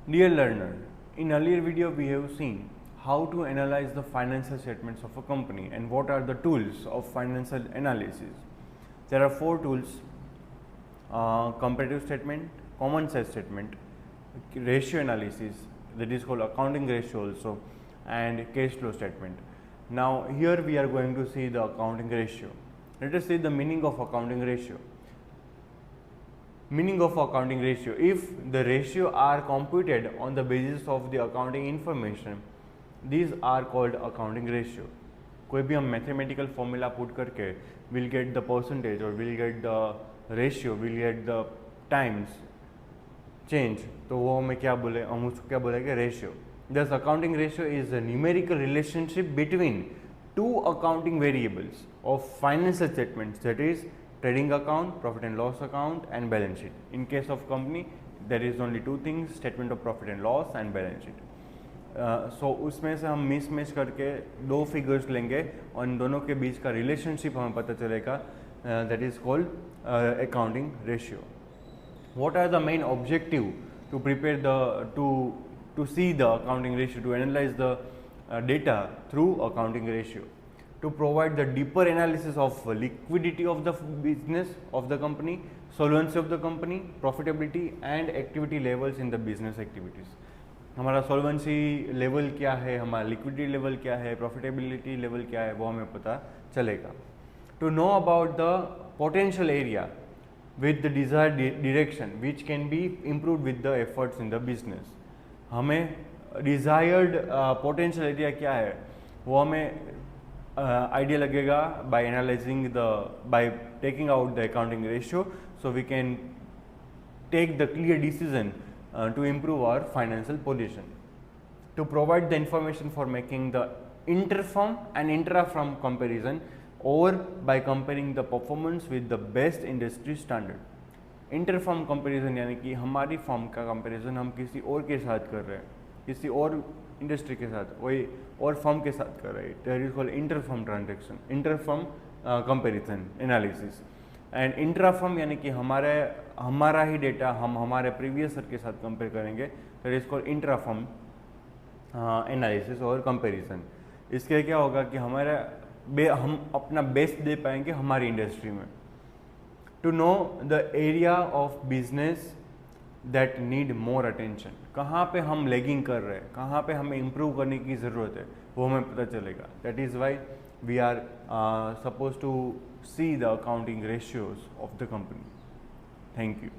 Dear learner, in earlier video we have seen how to analyze the financial statements of a company and what are the tools of financial analysis. There are four tools: comparative statement, common size statement, ratio analysis, that is called accounting ratio also, and cash flow statement. Now here we are going to see the accounting ratio. Let us see the meaning of accounting ratio. Meaning of accounting ratio: if the ratio are computed on the basis of the accounting information, these are called accounting ratio. कोई भी हम mathematical formula put करके will get the percentage और will get the ratio, will get the times change, तो वो हमें क्या बोले, हम उसको क्या बोलेंगे, रेशियो. दस accounting ratio is a numerical relationship between two accounting variables of financial statements, that is trading account, profit and loss account, and balance sheet. In case of company, there is only two things: statement of profit and loss and balance sheet. So उसमें से हम miss match करके दो figures लेंगे और इन दोनों के बीच का रिलेशनशिप हमें पता चलेगा. That is called accounting ratio. What are the main objective to prepare to see the accounting ratio, to analyze the data through accounting ratio? To provide the deeper analysis of liquidity of the business of the company, solvency of the company, profitability and activity levels in the business activities. हमारा solvency level क्या है, हमारा liquidity level क्या है, profitability level क्या है, वो हमें पता चलेगा. To know about the potential area with the desired direction which can be improved with the efforts in the business. हमें desired potential area क्या है वो हमें आइडिया लगेगा by analyzing by taking out the accounting ratio, so we can take the clear decision to improve our financial position. To provide the information for making the inter-firm and intra-firm comparison, or by comparing the performance with the best industry standard. Inter-firm comparison यानी कि हमारी firm का comparison हम किसी और के साथ कर रहे हैं, किसी और इंडस्ट्री के साथ, कोई और फर्म के साथ कर रहे हैं. That is called inter-firm transaction, inter-firm comparison analysis. And intra-firm यानी कि हमारा ही डेटा हम हमारे प्रीवियस ईयर के साथ कंपेयर करेंगे. That is called intra-firm analysis और कंपेरिजन. इसके क्या होगा कि हम अपना बेस्ट दे पाएंगे हमारी इंडस्ट्री में. To know the area of business that need more attention, कहाँ पे हम लेगिंग कर रहे हैं, कहाँ पे हमें इम्प्रूव करने की ज़रूरत है, वो हमें पता चलेगा. That is why we are suppose to see the accounting ratios of the company. Thank you.